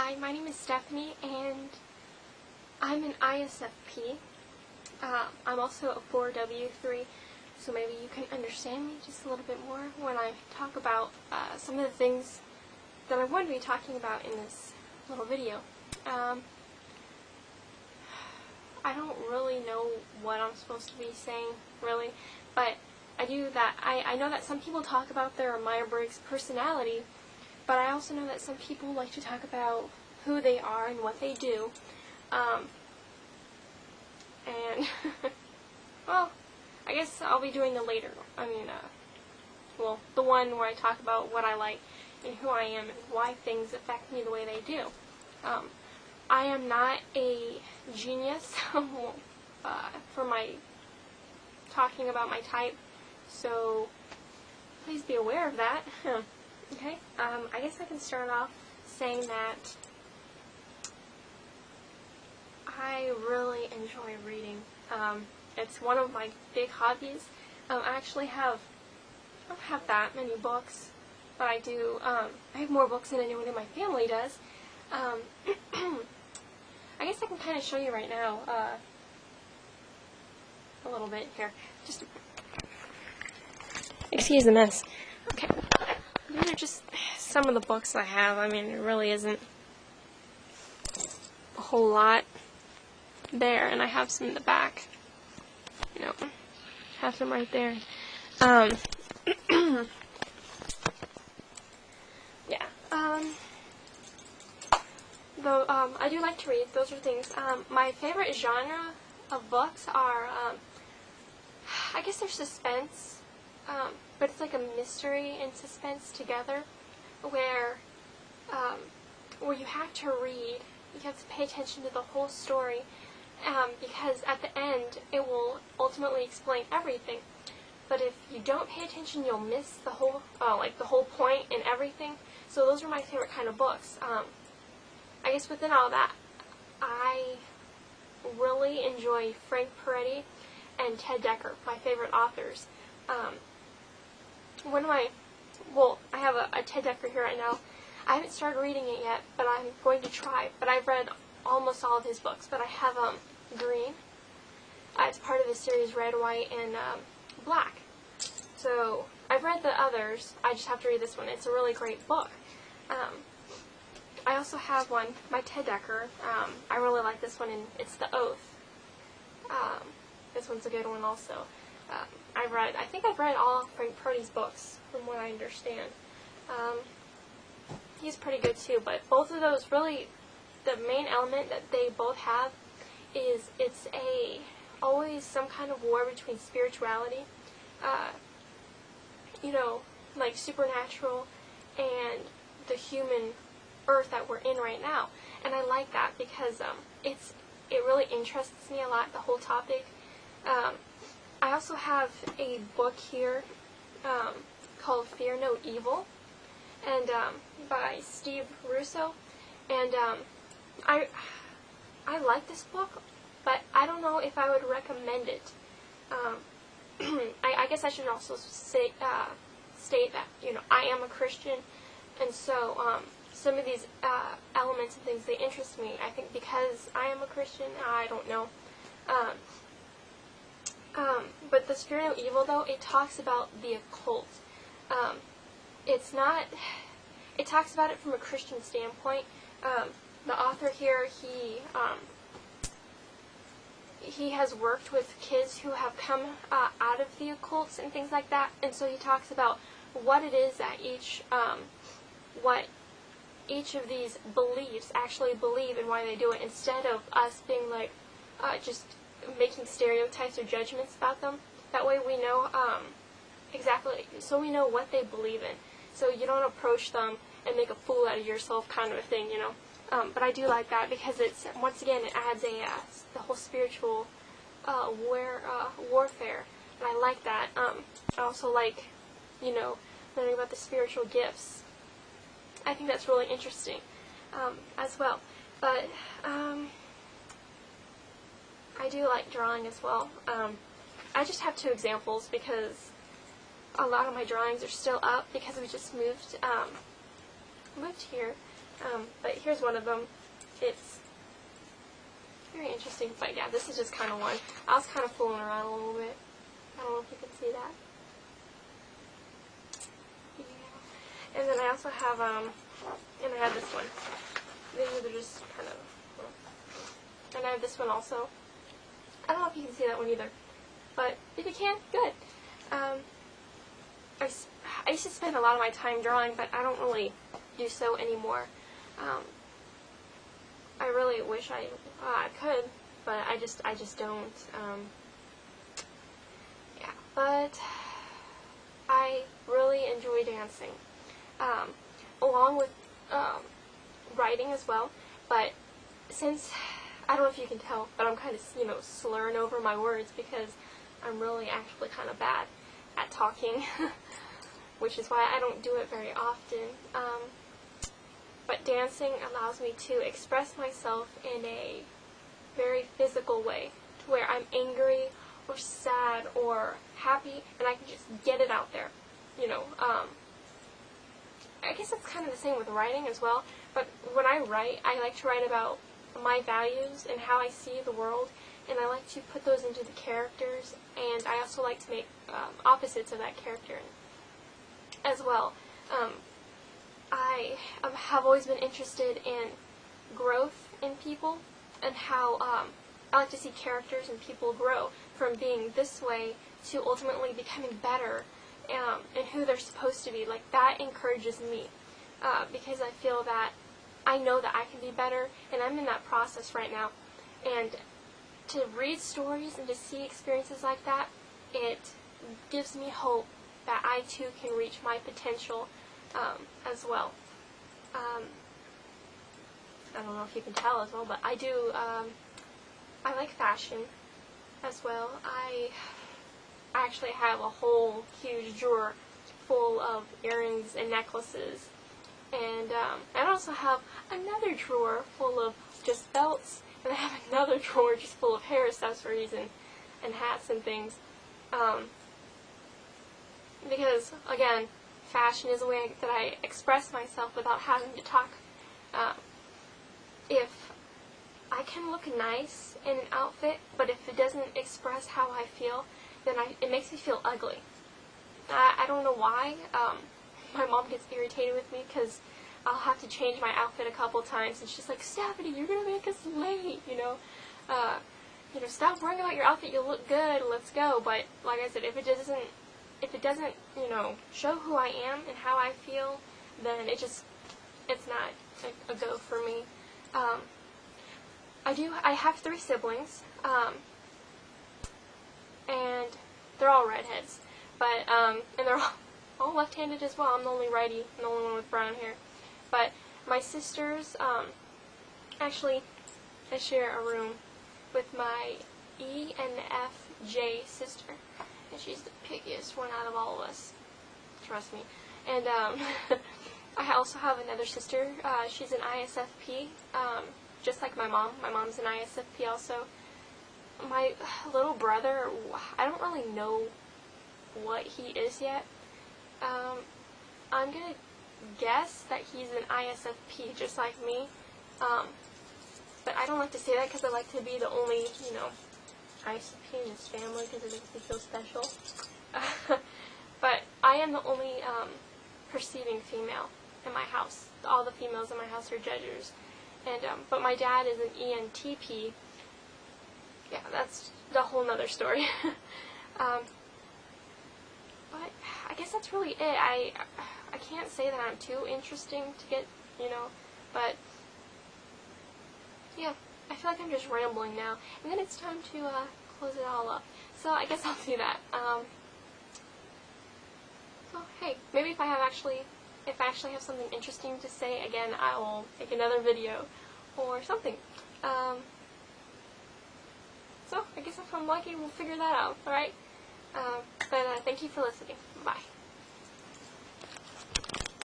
Hi, my name is Stephanie, and I'm an ISFP. I'm also a 4W3, so maybe you can understand me just a little bit more when I talk about some of the things that I'm going to be talking about in this little video. I don't really know what I'm supposed to be saying, really, but I know that some people talk about their Myers-Briggs personality, but I also know that some people like to talk about who they are and what they do. And, well, I guess I'll be doing the later. The one where I talk about what I like and who I am and why things affect me the way they do. I am not a genius for my talking about my type, so please be aware of that. Okay, I guess I can start off saying that I really enjoy reading. It's one of my big hobbies. I don't have that many books, but I do. I have more books than anyone in my family does. I guess I can kind of show you right now a little bit here. Just excuse the mess. Okay. These are just some of the books I have. I mean, it really isn't a whole lot there, and I have some in the back. You know, have some right there. Yeah. Though I do like to read. Those are things. My favorite genre of books are, I guess they're suspense. But it's like a mystery and suspense together, where you have to read, you have to pay attention to the whole story, because at the end it will ultimately explain everything. But if you don't pay attention, you'll miss the whole, the whole point and everything. So those are my favorite kind of books. I guess within all that, I really enjoy Frank Peretti and Ted Dekker, my favorite authors. I have a Ted Dekker here right now. I haven't started reading it yet, but I'm going to try. But I've read almost all of his books, but I have Green. It's part of the series Red, White, and Black. So I've read the others. I just have to read this one. It's a really great book. I also have one by Ted Dekker. I really like this one, and it's The Oath. This one's a good one also. I think I've read all Frank Peretti's books, from what I understand. He's pretty good too, but both of those, really, the main element that they both have is it's always some kind of war between spirituality, like supernatural, and the human earth that we're in right now. And I like that because it really interests me a lot, the whole topic. I also have a book here called Fear No Evil, and by Steve Russo, and I like this book, but I don't know if I would recommend it. I guess I should also state that I am a Christian, and so some of these elements and things, they interest me. I think because I am a Christian, I don't know. But this Fear No Evil, though, it talks about the occult. It talks about it from a Christian standpoint. The author here, he has worked with kids who have come out of the occults and things like that, and so he talks about what it is that what each of these beliefs actually believe and why they do it, instead of us being like, just making stereotypes or judgments about them. That way we know exactly, so we know what they believe in. So you don't approach them and make a fool out of yourself, kind of a thing, you know. But I do like that because once again, it adds the whole spiritual warfare, and I like that. I also like, learning about the spiritual gifts. I think that's really interesting as well. But I do like drawing as well. I just have two examples because a lot of my drawings are still up because we just moved here. But here's one of them. It's very interesting, but yeah, this is just kind of one. I was kind of fooling around a little bit. I don't know if you can see that. Yeah. And then I also have, and I have this one. These are just kind of, and I have this one also. I don't know if you can see that one either, but if you can, good. I used to spend a lot of my time drawing, but I don't really do so anymore. I really wish I could, but I just don't. Yeah, but I really enjoy dancing, along with writing as well. But since I don't know if you can tell, but I'm kind of slurring over my words because I'm really actually kind of bad at talking, which is why I don't do it very often. But dancing allows me to express myself in a very physical way, to where I'm angry or sad or happy, and I can just get it out there. I guess it's kind of the same with writing as well, but when I write, I like to write about my values and how I see the world, and I like to put those into the characters, and I also like to make opposites of that character as well. I have always been interested in growth in people, and how I like to see characters and people grow from being this way to ultimately becoming better and who they're supposed to be. Like, that encourages me because I feel that I know that I can be better, and I'm in that process right now. And to read stories and to see experiences like that, it gives me hope that I too can reach my potential as well. I don't know if you can tell as well, but I do, I like fashion as well. I actually have a whole huge drawer full of earrings and necklaces. And I also have another drawer full of just belts, and I have another drawer just full of hair accessories and hats and things. Because, again, fashion is a way that I express myself without having to talk. If I can look nice in an outfit, but if it doesn't express how I feel, then it makes me feel ugly. I don't know why. My mom gets irritated with me because I'll have to change my outfit a couple times, and she's like, "Stephanie, you're gonna make us late, stop worrying about your outfit. You'll look good. Let's go." But like I said, if it doesn't, show who I am and how I feel, then it's not a go for me. I have 3 siblings, and they're all redheads, but and they're all left-handed as well. I'm the only righty, I'm the only one with brown hair. But my sisters, actually, I share a room with my ENFJ sister, and she's the pickiest one out of all of us. Trust me. And I also have another sister. She's an ISFP, just like my mom. My mom's an ISFP also. My little brother, I don't really know what he is yet. I'm going to guess that he's an ISFP, just like me. But I don't like to say that because I like to be the only, ISFP in his family because it makes me feel special. But I am the only perceiving female in my house. All the females in my house are judges. And but my dad is an ENTP. Yeah, that's a whole nother story. But I guess that's really it. I can't say that I'm too interesting to get, but yeah, I feel like I'm just rambling now. And then it's time to close it all up. So I guess I'll do that. So hey, maybe if I actually have something interesting to say, again, I will make another video or something. So I guess if I'm lucky, we'll figure that out, alright? But thank you for listening. Bye.